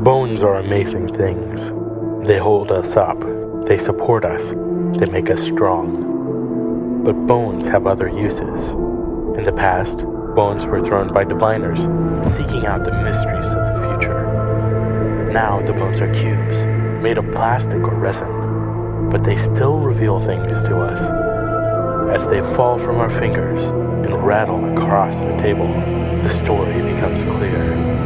Bones are amazing things. They hold us up. They support us. They make us strong. But bones have other uses. In the past, bones were thrown by diviners seeking out the mysteries of the future. Now the bones are cubes, made of plastic or resin, but they still reveal things to us. As they fall from our fingers and rattle across the table, the story becomes clear.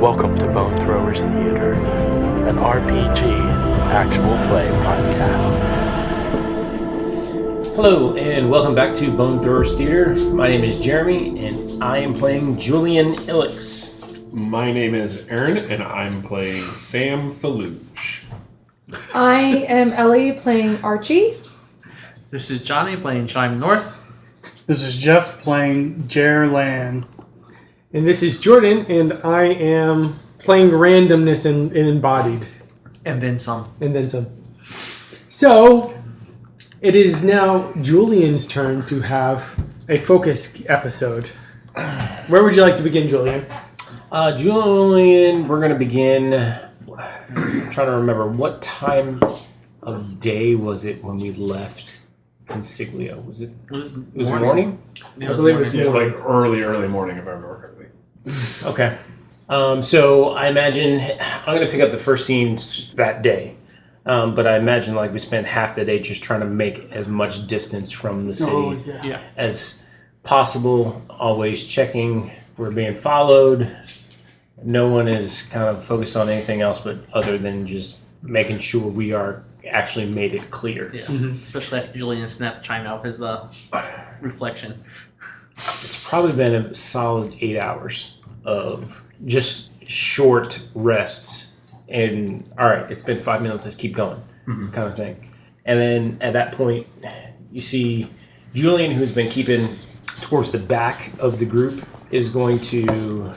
Welcome to Bone Throwers Theater, an RPG actual play podcast. Hello, and welcome back to Bone Throwers Theater. My name is Jeremy, and I am playing Julian Illix. My name is Aaron, and I'm playing Sam Feluge. I am Ellie playing Archie. This is Johnny playing Chime North. This is Jeff playing Jerr Lan. And this is Jordan, and I am playing randomness and embodied. And then some. And then some. So, it is now Julian's turn to have a focus episode. Where would you like to begin, Julian? Julian, we're going to begin. I'm trying to remember, what time of day was it when we left Consiglio? Was it morning? Yeah, I believe it was Yeah, morning. like early morning, if I remember correctly. Okay. So I imagine I'm going to pick up the first scene that day. But I imagine like we spent half the day just trying to make as much distance from the city as possible. Always checking we're being followed. No one is kind of focused on anything else but other than just making sure we are actually made it clear. Yeah. Especially after Julian snapped Chime out his reflection. It's probably been a solid 8 hours of just short rests and all right, it's been 5 minutes, let's keep going, kind of thing. And then at that point, you see Julian, who's been keeping towards the back of the group, is going to,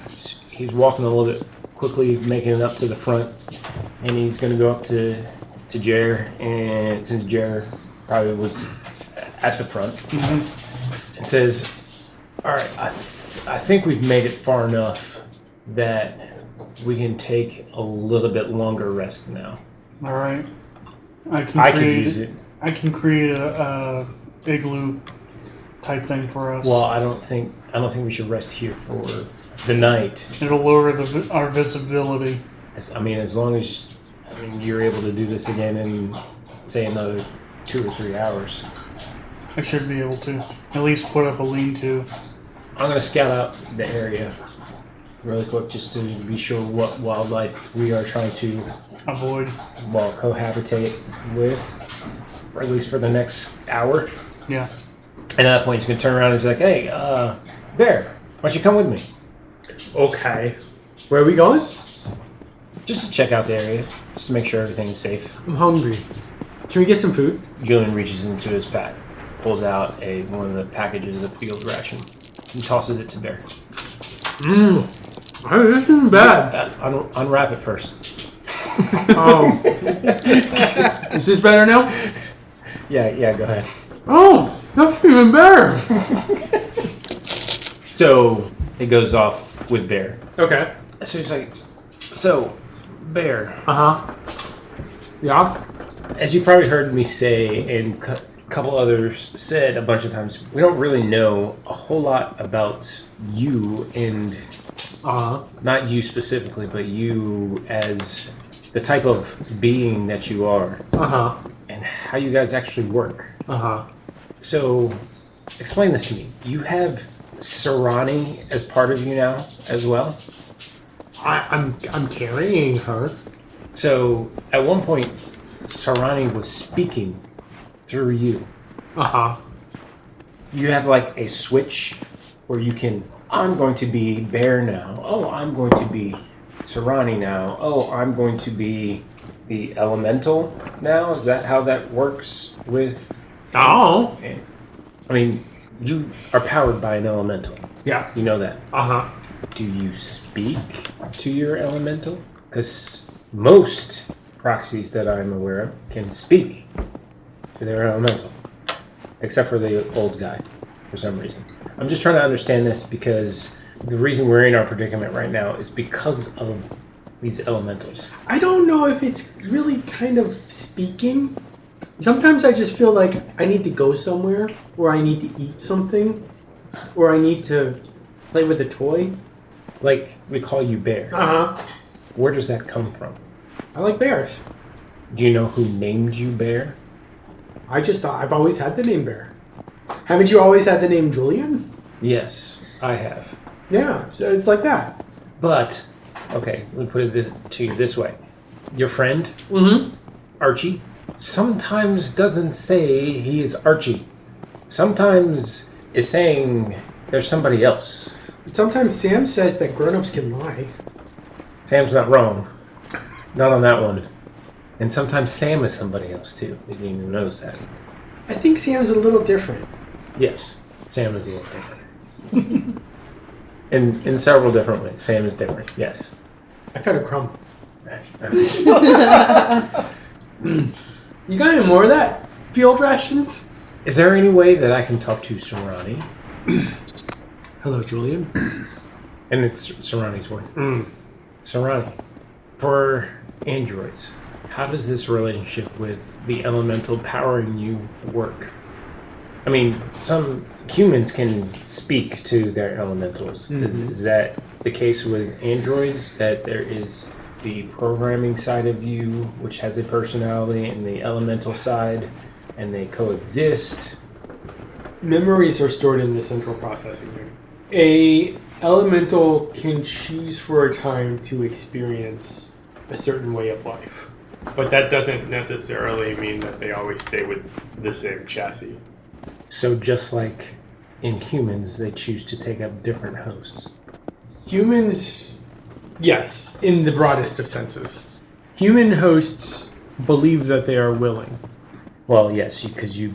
he's walking a little bit quickly, making it up to the front, and he's going to go up to Jerr, and since Jerr probably was at the front, and says, all right, I think we've made it far enough that we can take a little bit longer rest now. All right, I could use it. I can create a igloo type thing for us. Well, I don't think we should rest here for the night. It'll lower our visibility. As long as you're able to do this again in say another 2 or 3 hours. I should be able to at least put up a lean-to. I'm going to scout out the area really quick just to be sure what wildlife we are trying to Avoid. Cohabitate with, or at least for the next hour. Yeah. And at that point, he's going to turn around and be like, hey, Bear, why don't you come with me? Okay. Where are we going? Just to check out the area, just to make sure everything is safe. I'm hungry. Can we get some food? Julian reaches into his pack, pulls out one of the packages of field ration, and tosses it to Bear. Oh, this isn't bad. Unwrap it first. Oh. Is this better now? Yeah, go ahead. Oh, that's even better. So, it goes off with Bear. Okay. So he's like, so, Bear. Uh-huh. Yeah? As you probably heard me say, and a couple others said a bunch of times, we don't really know a whole lot about you and not you specifically, but you as the type of being that you are. And how you guys actually work. So, explain this to me. You have Serrani as part of you now as well? I'm carrying her. So, at one point, Serrani was speaking through you. You have like a switch where you can, I'm going to be Bear now. Oh, I'm going to be Serrani now. Oh, I'm going to be the elemental now. Is that how that works with? Oh. You are powered by an elemental. Yeah. You know that. Do you speak to your elemental? Because most proxies that I'm aware of can speak to their elemental. Except for the old guy, for some reason. I'm just trying to understand this because the reason we're in our predicament right now is because of these elementals. I don't know if it's really kind of speaking. Sometimes I just feel like I need to go somewhere, or I need to eat something, or I need to play with a toy. Like, we call you Bear. Uh-huh. Where does that come from? I like bears. Do you know who named you Bear? I just thought I've always had the name Bear. Haven't you always had the name Julian? Yes, I have. Yeah, so it's like that. But, okay, let me put it to you this way. Your friend, Archie, sometimes doesn't say he is Archie. Sometimes is saying there's somebody else. Sometimes Sam says that grown-ups can lie. Sam's not wrong. Not on that one. And sometimes Sam is somebody else, too. You didn't even notice that. I think Sam's a little different. Yes, Sam is a little different. in several different ways. Sam is different, yes. I've had a crumb. You got any more of that? Field rations? Is there any way that I can talk to Serrani? Hello, Julian. And it's Serrani's voice. Serrani, for androids, how does this relationship with the elemental powering you work? I mean, some humans can speak to their elementals. Is that the case with androids, that there is the programming side of you, which has a personality, and the elemental side, and they coexist? Memories are stored in the central processing unit. A elemental can choose for a time to experience a certain way of life. But that doesn't necessarily mean that they always stay with the same chassis. So just like in humans, they choose to take up different hosts. Humans, yes, in the broadest of senses. Human hosts believe that they are willing. Well, yes, because you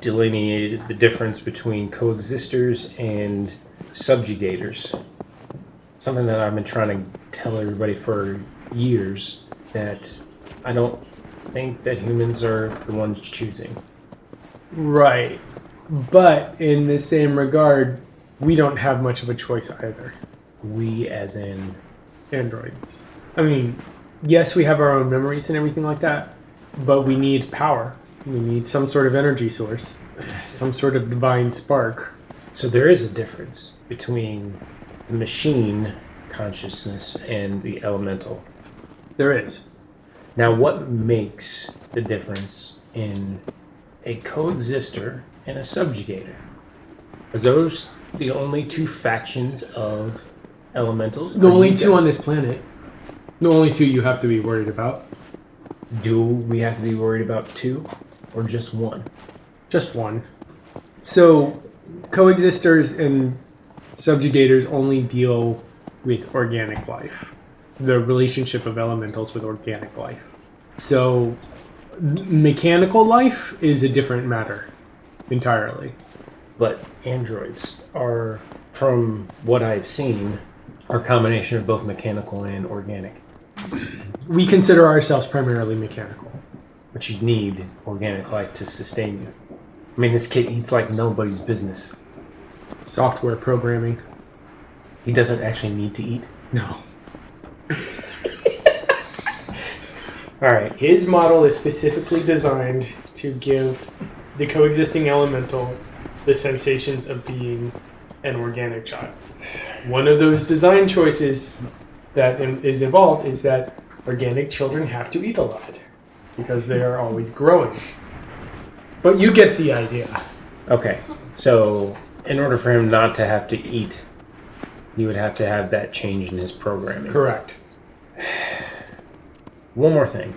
delineated the difference between coexisters and subjugators. Something that I've been trying to tell everybody for years, that I don't think that humans are the ones choosing. Right. But in the same regard, we don't have much of a choice either. We as in... Androids. I mean, yes, we have our own memories and everything like that, but we need power. We need some sort of energy source, some sort of divine spark. So there is a difference between the machine consciousness and the elemental. There is. Now, what makes the difference in a coexister and a subjugator? Are those the only two factions of elementals? The Or only you two guys- on this planet. The only two you have to be worried about. Do we have to be worried about two or just one? Just one. So, coexisters and subjugators only deal with organic life. The relationship of elementals with organic life. So, mechanical life is a different matter entirely. But androids are, from what I've seen, are a combination of both mechanical and organic. We consider ourselves primarily mechanical. But you need organic life to sustain you. I mean, this kid eats like nobody's business. Software programming. He doesn't actually need to eat. No. Alright. His model is specifically designed to give the coexisting elemental the sensations of being an organic child. One of those design choices that is involved is that organic children have to eat a lot because they are always growing. But you get the idea. Okay. So, in order for him not to have to eat, you would have to have that change in his programming. Correct. One more thing.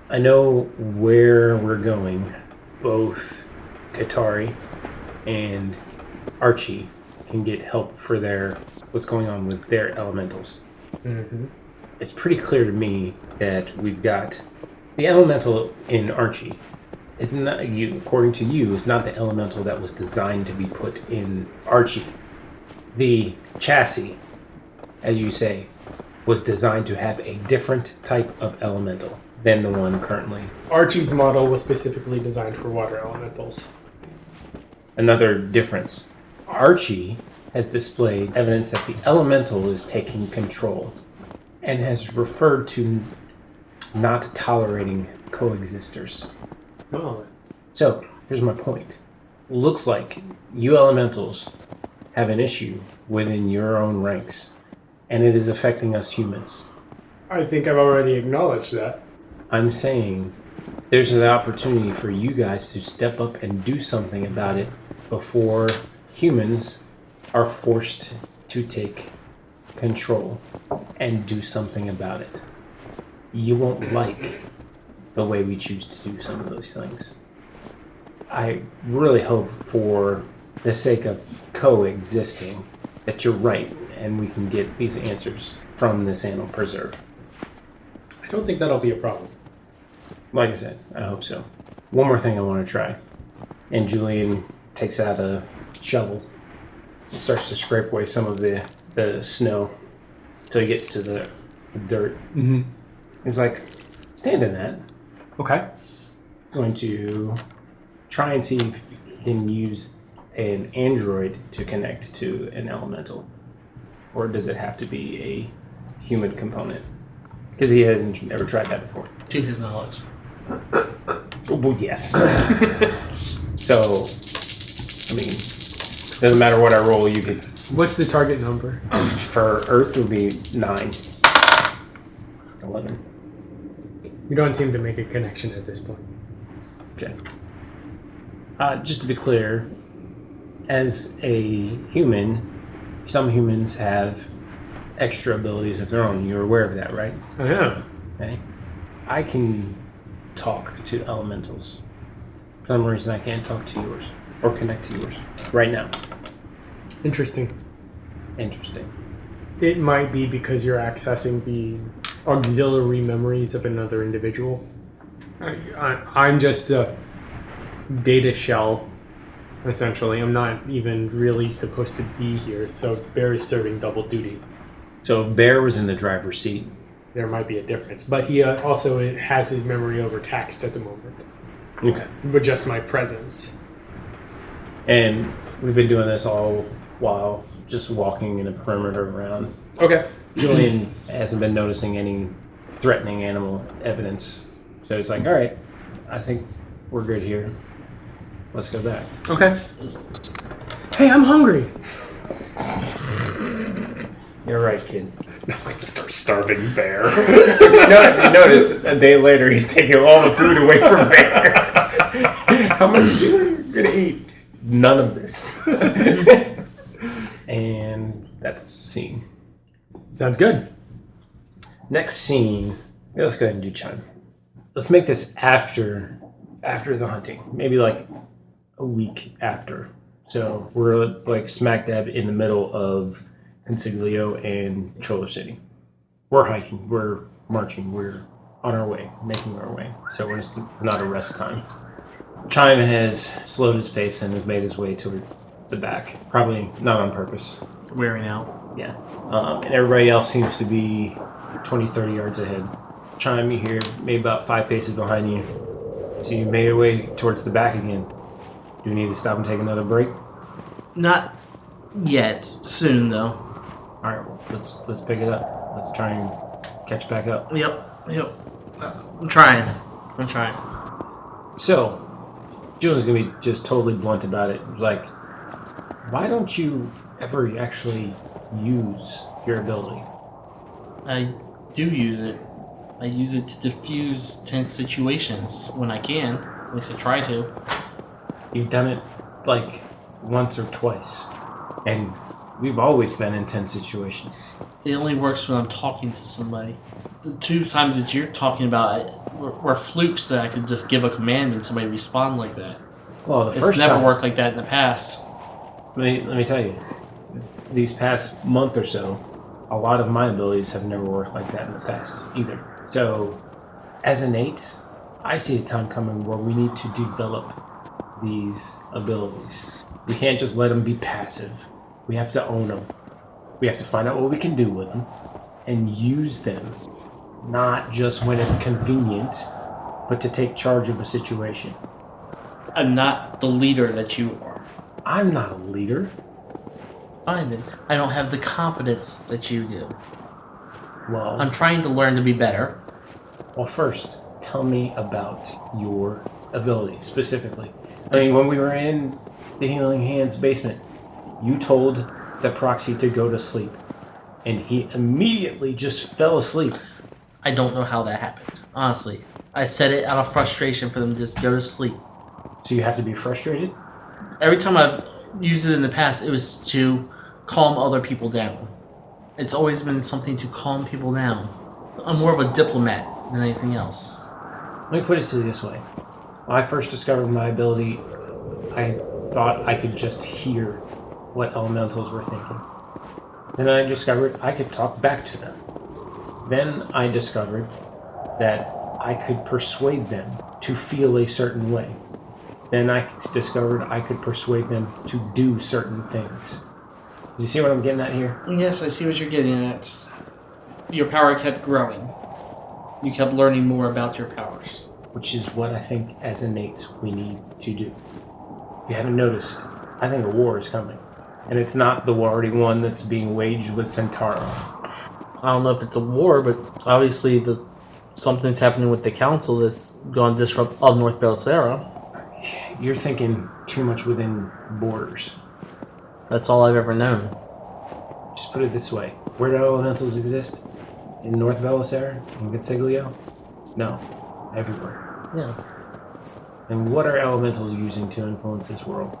I know where we're going. Both Katari and Archie can get help for what's going on with their elementals. Mm-hmm. It's pretty clear to me that we've got the elemental in Archie is not, according to you, is not the elemental that was designed to be put in Archie. The chassis, as you say, was designed to have a different type of elemental than the one currently. Archie's model was specifically designed for water elementals. Another difference. Archie has displayed evidence that the elemental is taking control and has referred to not tolerating coexisters. Oh, So, here's my point. Looks like you elementals have an issue within your own ranks, and it is affecting us humans. I think I've already acknowledged that. I'm saying there's an opportunity for you guys to step up and do something about it before humans are forced to take control and do something about it. You won't like the way we choose to do some of those things. I really hope, for the sake of coexisting, that you're right and we can get these answers from this animal preserve. I don't think that'll be a problem. Like I said, I hope so. One more thing I want to try. And Julian takes out a shovel and starts to scrape away some of the snow till he gets to the dirt. Mm-hmm. He's like, stand in that. Okay. Going to try and see if he can use an android to connect to an elemental. Or does it have to be a human component? Because he hasn't ever tried that before. To his knowledge. Well, yes. So, I mean, doesn't matter what I roll, you could... What's the target number? For Earth would be 9. 11. We don't seem to make a connection at this point. Okay. Just to be clear, as a human, some humans have extra abilities of their own. You're aware of that, right? I am. Okay. I can talk to elementals. For some reason, I can't talk to yours or connect to yours right now. Interesting. Interesting. It might be because you're accessing the auxiliary memories of another individual. I'm just a data shell, essentially. I'm not even really supposed to be here, so Bear is serving double duty. So Bear was in the driver's seat. There might be a difference, but he also has his memory overtaxed at the moment. Okay. With just my presence. And we've been doing this all while just walking in a perimeter around. Okay. Julian hasn't been noticing any threatening animal evidence. So it's like, all right, I think we're good here. Let's go back. Okay. Hey, I'm hungry. You're right, kid. I'm gonna start starving Bear. You notice a day later he's taking all the food away from Bear. How much do you gonna eat? None of this. And that's scene. Sounds good. Next scene. Let's go ahead and do Chine. Let's make this after the hunting. Maybe like a week after. So we're like smack dab in the middle of Consiglio and Troller City. We're hiking, we're marching, we're on our way, making our way. So it's not a rest time. Chime has slowed his pace and has made his way toward the back. Probably not on purpose. Wearing out. Yeah. And everybody else seems to be 20, 30 yards ahead. Chime, you hear maybe about 5 paces behind you. So you made your way towards the back again. Do we need to stop and take another break? Not yet. Soon, though. All right, well, let's pick it up. Let's try and catch back up. Yep. I'm trying. So, Julian's gonna be just totally blunt about it. It's like, why don't you ever actually use your ability? I do use it. I use it to diffuse tense situations when I can. At least I try to. You've done it like once or twice, and we've always been in tense situations. It only works when I'm talking to somebody. The 2 times that you're talking about were flukes that I could just give a command and somebody respond like that. Well, the It's first never time, worked like that in the past. Let me tell you, these past month or so, a lot of my abilities have never worked like that in the past either. So, as innates, I see a time coming where we need to develop these abilities. We can't just let them be passive. We have to own them. We have to find out what we can do with them and use them, not just when it's convenient, but to take charge of a situation. I'm not the leader that you are. I'm not a leader. Fine then. I don't have the confidence that you do. Well, I'm trying to learn to be better. well, first, tell me about your ability specifically. I mean, when we were in the Healing Hands basement, you told the proxy to go to sleep, and he immediately just fell asleep. I don't know how that happened, honestly. I said it out of frustration for them to just go to sleep. So you have to be frustrated? Every time I've used it in the past, it was to calm other people down. It's always been something to calm people down. I'm more of a diplomat than anything else. Let me put it to you this way. When I first discovered my ability, I thought I could just hear what elementals were thinking. Then I discovered I could talk back to them. Then I discovered that I could persuade them to feel a certain way. Then I discovered I could persuade them to do certain things. Do you see what I'm getting at here? Yes, I see what you're getting at. Your power kept growing. You kept learning more about your powers. Which is what I think as innates we need to do. If you haven't noticed, I think a war is coming. And it's not the already one that's being waged with Centauro. I don't know if it's a war, but obviously something's happening with the council that's going to disrupt all North Belisara. You're thinking too much within borders. That's all I've ever known. Just put it this way. Where do elementals exist? In North Belisara? In Consiglio? No. Everywhere. Yeah. And what are elementals using to influence this world?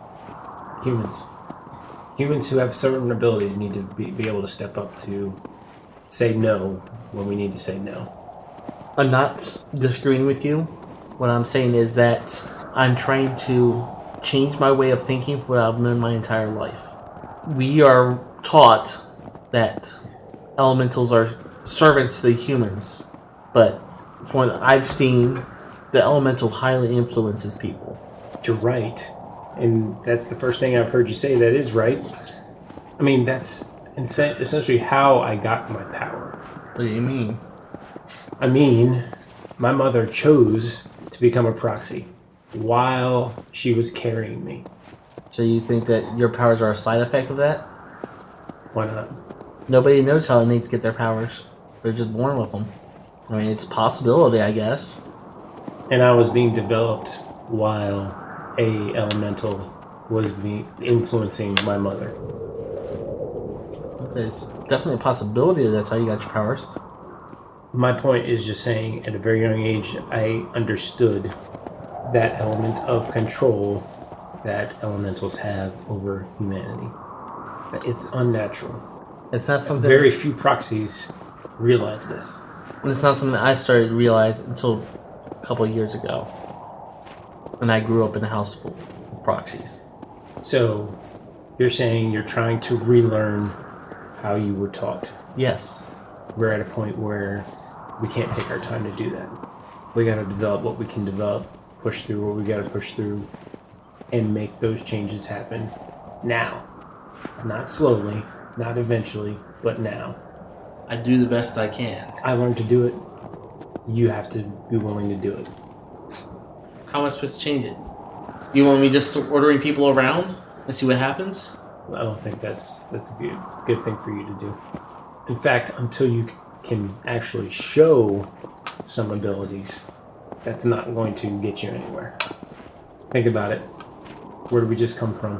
Humans. Humans who have certain abilities need to be able to step up to say no when we need to say no. I'm not disagreeing with you. What I'm saying is that I'm trying to change my way of thinking for what I've known my entire life. We are taught that elementals are servants to the humans, but from what I've seen, the elemental highly influences people. You're right. And that's the first thing I've heard you say that is right. I mean, that's essentially how I got my power. What do you mean? I mean, my mother chose to become a proxy while she was carrying me. So you think that your powers are a side effect of that? Why not? Nobody knows how innates get their powers. They're just born with them. I mean, it's a possibility, I guess. And I was being developed while a elemental was influencing my mother. It's definitely a possibility that that's how you got your powers. My point is just saying, at a very young age, I understood that element of control that elementals have over humanity. It's unnatural. It's not something. Very few proxies realize this. It's not something that I started to realize until a couple of years ago, when I grew up in a house full of proxies. So, you're saying you're trying to relearn how you were taught. Yes. We're at a point where we can't take our time to do that. We got to develop what we can develop, push through what we got to push through, and make those changes happen now. Not slowly, not eventually, but now. I do the best I can. I learned to do it. You have to be willing to do it. How am I supposed to change it? You want me just start ordering people around and see what happens? I don't think that's a good thing for you to do. In fact, until you can actually show some abilities, that's not going to get you anywhere. Think about it. Where did we just come from?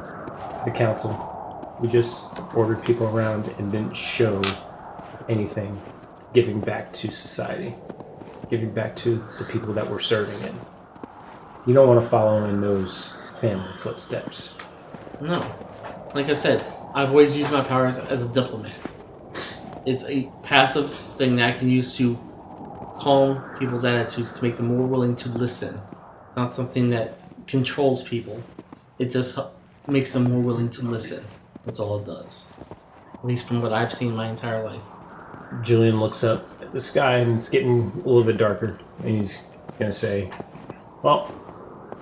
The council. We just ordered people around and didn't show anything giving back to society, giving back to the people that we're serving it. You don't want to follow in those family footsteps. No. Like I said, I've always used my powers as a diplomat. It's a passive thing that I can use to calm people's attitudes, to make them more willing to listen. It's not something that controls people. It just makes them more willing to listen. That's all it does. At least from what I've seen my entire life. Julian looks up at the sky and it's getting a little bit darker. And he's going to say, well,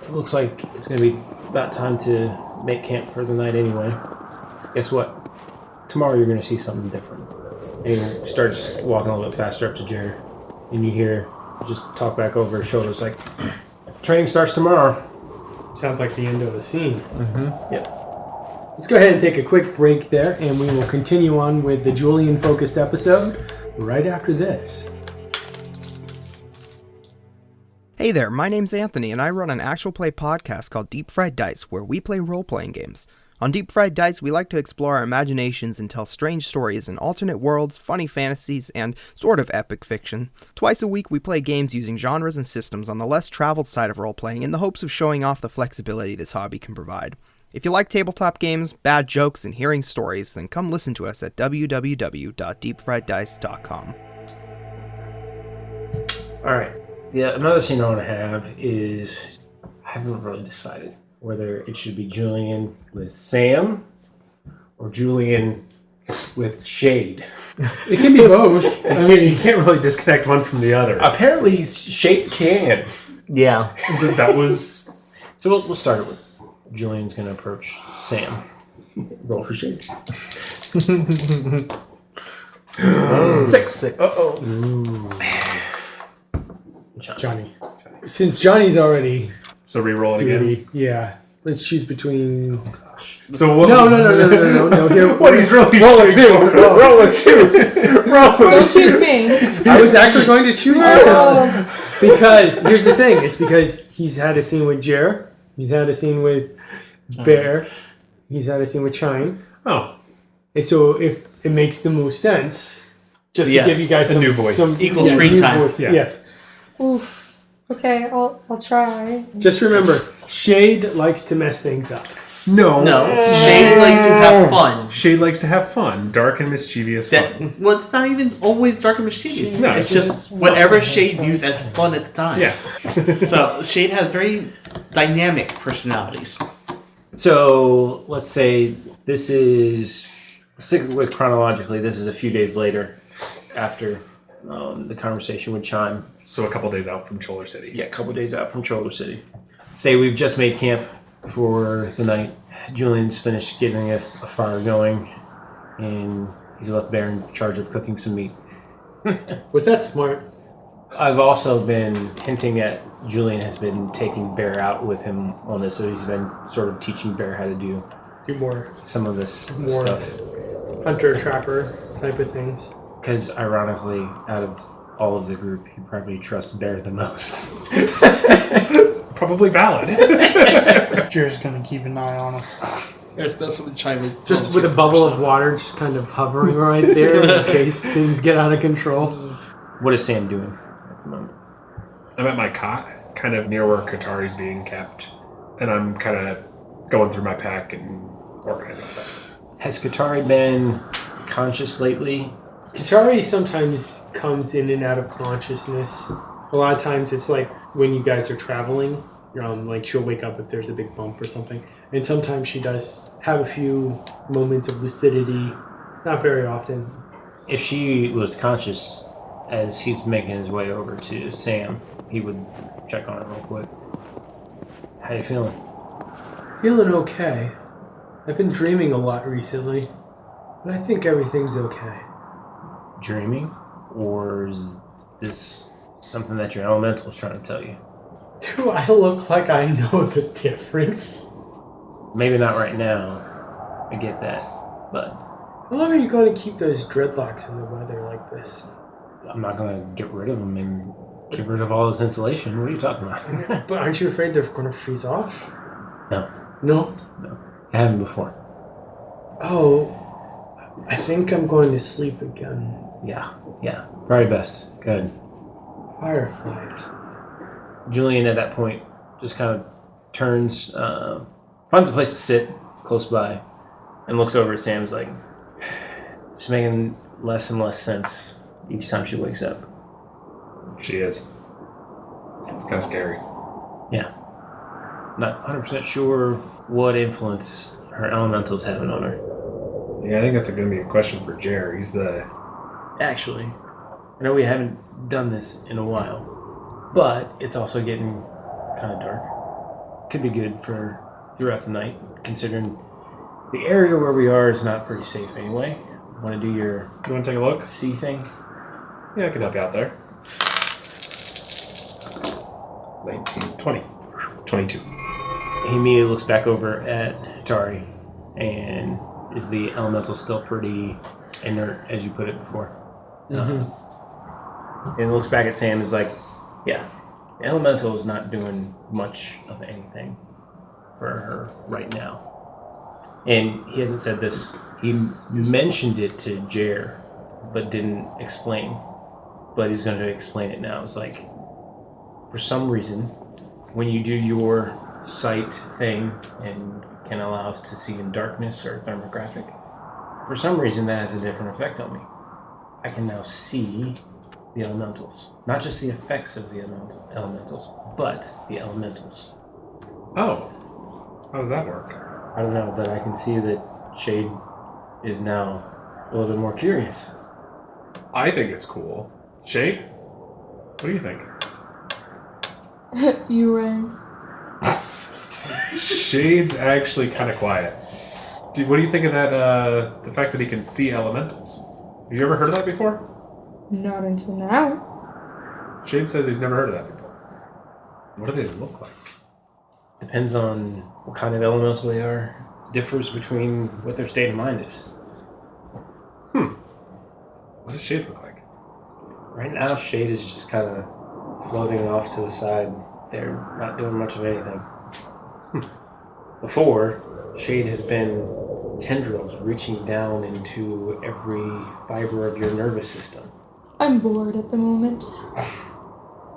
it looks like it's going to be about time to make camp for the night anyway. Guess what? Tomorrow you're going to see something different. And he starts walking a little bit faster up to Jerr. And you hear just talk back over his shoulders like, training starts tomorrow. Sounds like the end of the scene. Mm-hmm. Yep. let's go ahead and take a quick break there, and we will continue on with the Julian-focused episode right after this. Hey there, my name's Anthony, and I run an actual play podcast called Deep Fried Dice, where we play role-playing games. On Deep Fried Dice, we like to explore our imaginations and tell strange stories in alternate worlds, funny fantasies, and sort of epic fiction. Twice a week, we play games using genres and systems on the less traveled side of role-playing in the hopes of showing off the flexibility this hobby can provide. If you like tabletop games, bad jokes, and hearing stories, then come listen to us at www.deepfrieddice.com. Alright. Yeah, another scene I want to have is, I haven't really decided whether it should be Julian with Sam or Julian with Shade. It can be both. I mean, you can't really disconnect one from the other. Apparently, Shade can. Yeah. That was... So we'll start it with Julian's going to approach Sam. Roll for Shade. 6. Uh-oh. Johnny. Since Johnny's already So re-roll it again. duty, yeah. Let's choose between. So what? No. Here, What he's really roll a 2. Roll a 2. Don't choose me. I was actually going to choose you Oh. because here's the thing: it's because he's had a scene with Jerr, he's had a scene with Bear, he's had a scene with Chine, Oh, and so if it makes the most sense, just Yes, to give you guys a some new voice. some Equal screen new time. voice. Yeah. Yes. Oof. Okay, I'll try. Just remember, Shade likes to mess things up. no. No. Shade likes to have fun. Shade likes to have fun. Dark and mischievous fun. Well, it's not even always dark and mischievous. No, it's it's just whatever Shade views as fun at the time. Yeah. So Shade has very dynamic personalities. So let's say this is, stick with chronologically, this is a few days later after the conversation with Chime. So a couple days out from Choler City. Yeah, a couple days out from Choler City. Say we've just made camp for the night. Julian's finished getting a fire going, and he's left Bear in charge of cooking some meat. Was that smart? I've also been hinting at Julian has been taking Bear out with him on this, so he's been sort of teaching Bear how to do Do more some of this More. stuff. hunter trapper type of things. Because ironically, out of all of the group, he probably trusts Bear the most. Probably valid. Jer's gonna keep an eye on him. That's what Chime was. Just with a bubble of water just kind of hovering right there in case things get out of control. What is Sam doing at the moment? I'm at my cot, kind of near where Katari's being kept, and I'm kind of going through my pack and organizing stuff. Has Katari been conscious lately? Katari sometimes comes in and out of consciousness. A lot of times it's like when you guys are traveling, like she'll wake up if there's a big bump or something. And sometimes she does have a few moments of lucidity. Not very often. If she was conscious as he's making his way over to Sam, he would check on her real quick. How you feeling? Feeling okay. I've been dreaming a lot recently. But I think everything's okay. Dreaming? Or is this something that your elemental's trying to tell you? Do I look like I know the difference? Maybe not right now. I get that. But How long are you going to keep those dreadlocks in the weather like this? I'm not going to get rid of them and get rid of all this insulation. What are you talking about? But aren't you afraid they're going to freeze off? No. No? I haven't before. Oh, I think I'm going to sleep again. Yeah. Probably best. Good. Fireflies. Julian at that point just kind of turns, finds a place to sit close by, and looks over at Sam's like, just making less and less sense each time she wakes up. She is. It's kind of scary. Yeah. Not 100% sure what influence her elemental's having on her. Yeah, I think that's going to be a question for Jerry. He's the... Actually, I know we haven't done this in a while, but it's also getting kind of dark. Could be good for throughout the night, considering the area where we are is not pretty safe anyway. Want to do your You want to take a look? sea thing? Yeah, I can help you out there. 19, 20, 22. He immediately looks back over at Atari and the elemental's still pretty inert, as you put it before. And looks back at Sam and is like, yeah, the elemental is not doing much of anything for her right now. And he hasn't said this. He mentioned it to Jerr, but didn't explain. But he's going to explain it now. It's like, for some reason, when you do your sight thing and can allow us to see in darkness or thermographic, for some reason that has a different effect on me. I can now see the elementals. Not just the effects of the elementals, but the elementals. Oh. How does that work? I don't know, but I can see that Shade is now a little bit more curious. I think it's cool. Shade? What do you think? You rang. Shade's actually kind of quiet. What do you think of that, the fact that he can see elementals? Have you ever heard of that before? Not until now. Shade says he's never heard of that before. What do they look like? Depends on what kind of elemental they are. Differs between what their state of mind is. What does Shade look like? Right now, Shade is just kind of floating off to the side. They're not doing much of anything. Before, Shade has been tendrils reaching down into every fiber of your nervous system. I'm bored at the moment.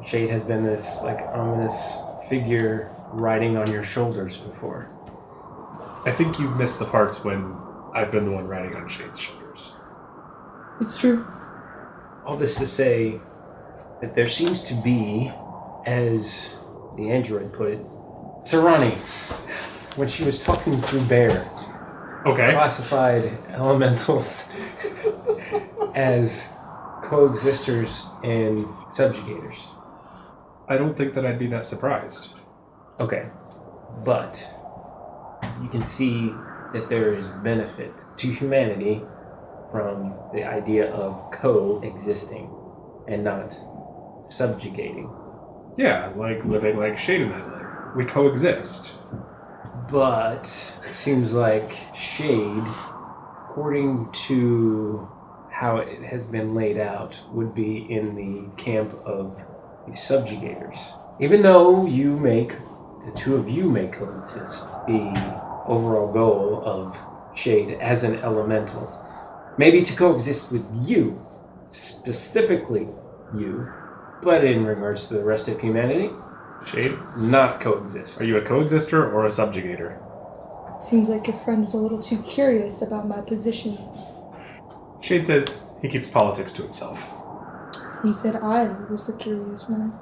Shade has been this like ominous figure riding on your shoulders before. I think you've missed the parts when I've been the one riding on Shade's shoulders. It's true. All this to say that there seems to be, as the android put it, Sarani, when she was talking through Bear, Okay. classified elementals as coexisters and subjugators. I don't think that I'd be that surprised. Okay, but you can see that there is benefit to humanity from the idea of coexisting and not subjugating. Yeah, like living like Shade and I live. We coexist. But it seems like Shade, according to how it has been laid out, would be in the camp of the subjugators. Even though the two of you may coexist, the overall goal of Shade as an elemental, maybe to coexist with you, specifically you, but in regards to the rest of humanity, Shade, not coexist. are you a coexister or a subjugator? Seems like your friend is a little too curious about my positions. Shade says he keeps politics to himself. He said I was the curious one.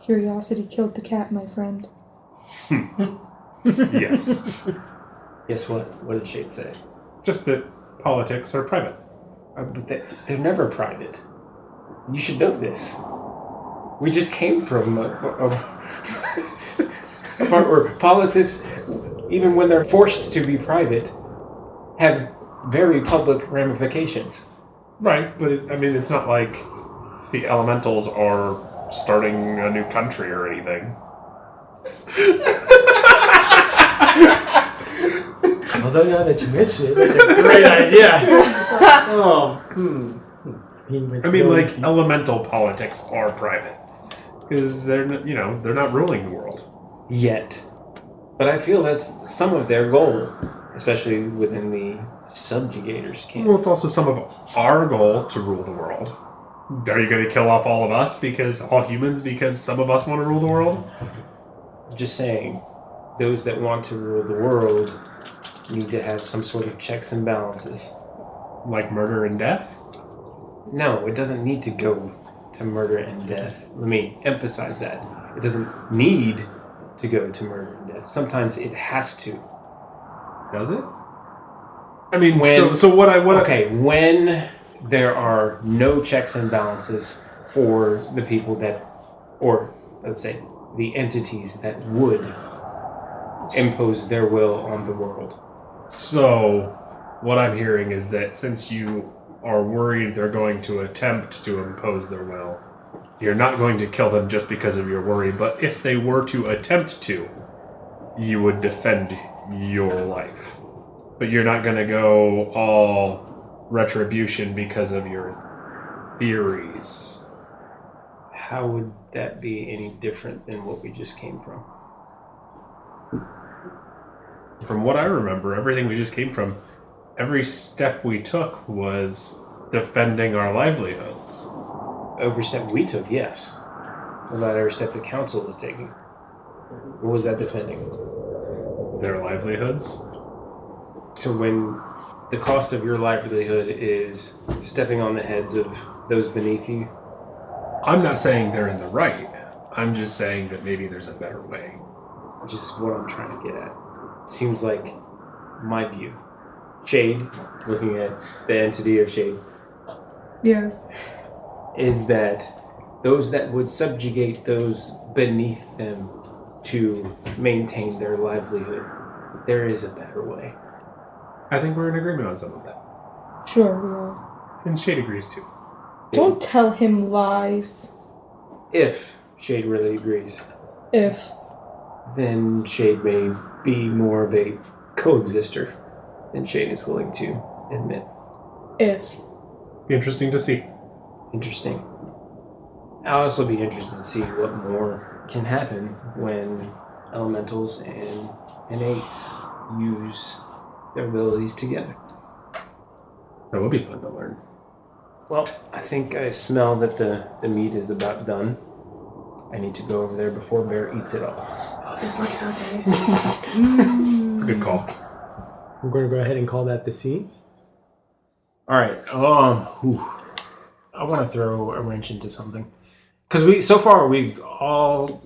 Curiosity killed the cat, my friend. Yes. Guess what? What did Shade say? Just that politics are private. But they're never private. You should know this. We just came from a part where politics, even when they're forced to be private, have very public ramifications. Right, but it's not like the elementals are starting a new country or anything. Although now that you mention it, it's a great idea. Like elemental politics are private because they're not ruling the world Yet. But I feel that's some of their goal, especially within the subjugators camp. Well, it's also some of our goal to rule the world. Are you going to kill off all of us all humans because some of us want to rule the world? I'm just saying, those that want to rule the world need to have some sort of checks and balances. Like murder and death? No, it doesn't need to go to murder and death. Let me emphasize that. It doesn't need to go to murder and death. Sometimes it has to. Does it? When there are no checks and balances for the people that, or let's say, the entities that would impose their will on the world. So, what I'm hearing is that since you are worried they're going to attempt to impose their will, you're not going to kill them just because of your worry, but if they were to attempt to, you would defend your life. But you're not going to go all retribution because of your theories. How would that be any different than what we just came from? From what I remember, everything we just came from, every step we took was defending our livelihoods. Every step we took, yes. What about every step the council was taking? What was that defending? Their livelihoods? So when the cost of your livelihood is stepping on the heads of those beneath you? I'm not saying they're in the right. I'm just saying that maybe there's a better way. Which is what I'm trying to get at. It seems like my view. Shade, looking at the entity of Shade, Yes. is that those that would subjugate those beneath them to maintain their livelihood, there is a better way. I think we're in agreement on some of that. Sure, we are. And Shade agrees too. Don't tell him lies. If Shade really agrees, If. then Shade may be more of a coexister than Shade is willing to admit. If. Be interesting to see. Interesting. I'll also be interested to see what more can happen when elementals and innates use their abilities together. That would be fun to learn. Well, I think I smell that the meat is about done. I need to go over there before Bear eats it all. Oh, this looks so tasty. It's a good call. We're going to go ahead and call that the scene. All right. I want to throw a wrench into something because so far we've all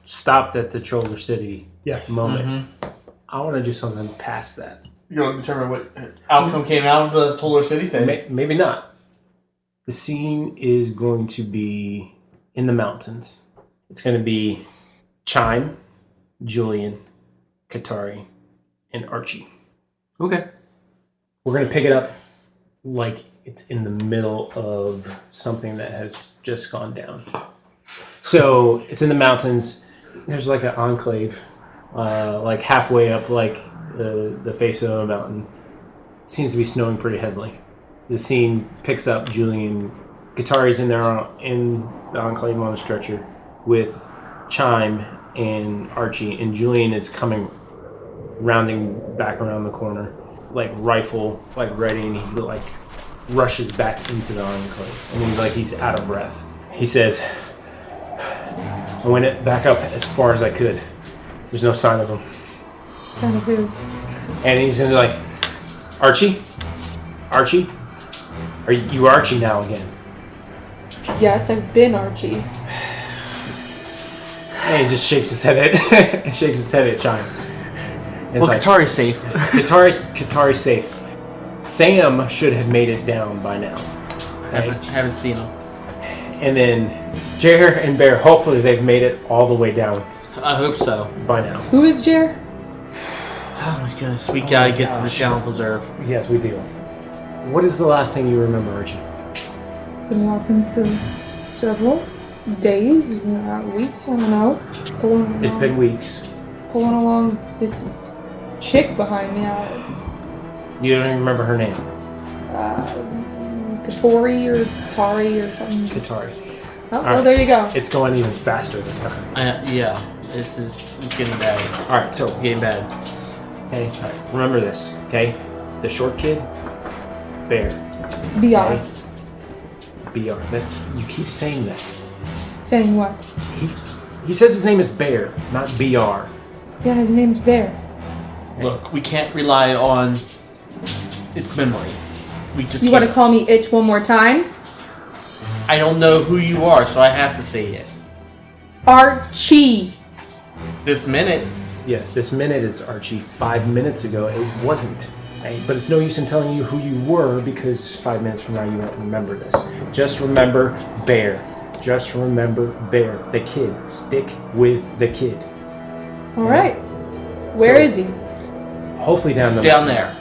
stopped at the Troller City moment. Mm-hmm. I want to do something past that. You're going to determine what outcome came out of the Toller City thing? Maybe not. The scene is going to be in the mountains. It's going to be Chine, Julian, Katari, and Archi. Okay. We're going to pick it up like it's in the middle of something that has just gone down. So it's in the mountains. There's like an enclave, like halfway up, like the face of a mountain. It seems to be snowing pretty heavily. The scene picks up. Julian, Katari's in there in the enclave on a stretcher with Chime and Archie, and Julian is coming, rounding back around the corner, like rifle, like ready, and he like rushes back into the enclave, and he's out of breath. He says, "I went back up as far as I could. There's no sign of him." Sign of who? And he's gonna be like, Archie, are you Archie now again? Yes, I've been Archie. And he just shakes his head at Chime. Well, like, Katari's safe. Katari's safe. Sam should have made it down by now. Okay? Haven't seen him. And then Jerr and Bear, hopefully they've made it all the way down I hope so. by now. Who is Jerr? Oh my goodness, we gotta get to the Channel Preserve. Yes, we do. What is the last thing you remember, Archie? Been walking for several days, weeks, I don't know. It's been weeks. Pulling along this chick behind me. You don't even remember her name. Katori or Tari or something. Katari. Oh, well, right. there you go. It's going even faster this time. Yeah, it's getting bad. All right, so Getting bad. okay, all right. Remember this, okay? The short kid, Bear. BR. Okay? BR. That's you keep saying that. Saying what? He says his name is Bear, not BR. Yeah, his name's Bear. Look, we can't rely on its memory. We just You can't. want to call me Itch one more time? I don't know who you are, so I have to say it. Archie. This minute. Yes, this minute is Archie. 5 minutes ago, it wasn't. Right? But it's no use in telling you who you were because 5 minutes from now you won't remember this. Just remember Bear. Just remember Bear. The kid. Stick with the kid. All right. Where is he? Hopefully down There.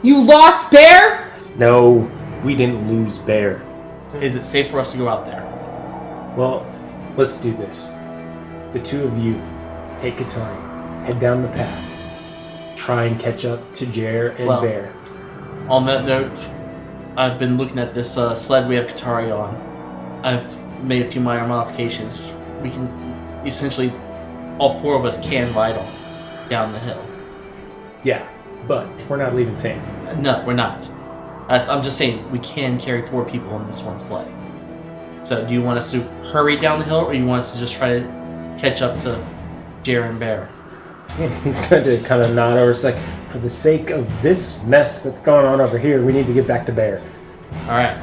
You lost Bear? No, we didn't lose Bear. Is it safe for us to go out there? Well, let's do this. The two of you take Katari, head down the path, try and catch up to Jerr and Well, Bear. On that note, I've been looking at this sled we have Katari on. I've made a few minor modifications. We can essentially, all four of us can ride on it down the hill. Yeah, but we're not leaving Sam. No, we're not. I'm just saying we can carry 4 people on this one sled. So, do you want us to hurry down the hill, or you want us to just try to catch up to Jerr and Bear? He's going to kind of nod over. It's like, for the sake of this mess that's going on over here, we need to get back to Bear. All right.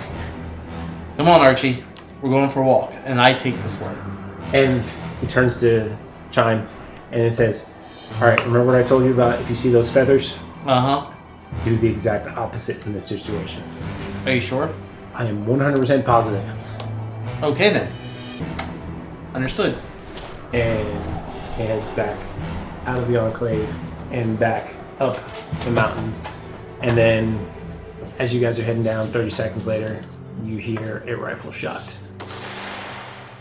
Come on, Archie. We're going for a walk, and I take the sled. And he turns to Chine and it says, all right, remember what I told you about if you see those feathers? Uh-huh. Do the exact opposite in this situation. Are you sure? I am 100% positive. Okay, then. Understood. And he heads back out of the Enclave and back up the mountain. And then, as you guys are heading down, 30 seconds later, you hear a rifle shot.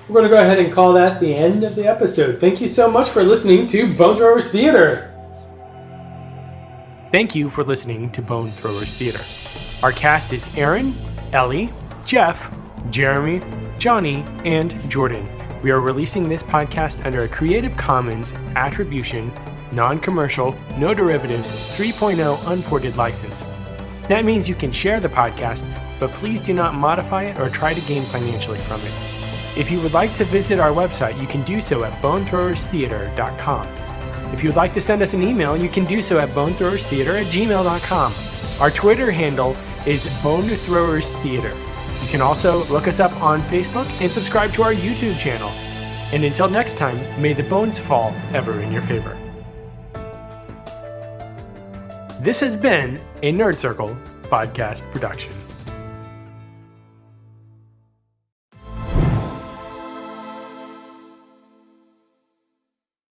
We're going to go ahead and call that the end of the episode. Thank you so much for listening to Bone Throwers Theater. Thank you for listening to Bone Throwers Theater. Our cast is Aaron, Ellie, Jeff, Jeremy, Johnny, and Jordan. We are releasing this podcast under a Creative Commons Attribution, Non-Commercial, No Derivatives 3.0 Unported license. That means you can share the podcast, but please do not modify it or try to gain financially from it. If you would like to visit our website, you can do so at bonethrowerstheater.com. If you would like to send us an email, you can do so at bonethrowerstheater@gmail.com. Our Twitter handle is bonethrowerstheater. You can also look us up on Facebook and subscribe to our YouTube channel. And until next time, may the bones fall ever in your favor. This has been a Nerd Circle podcast production.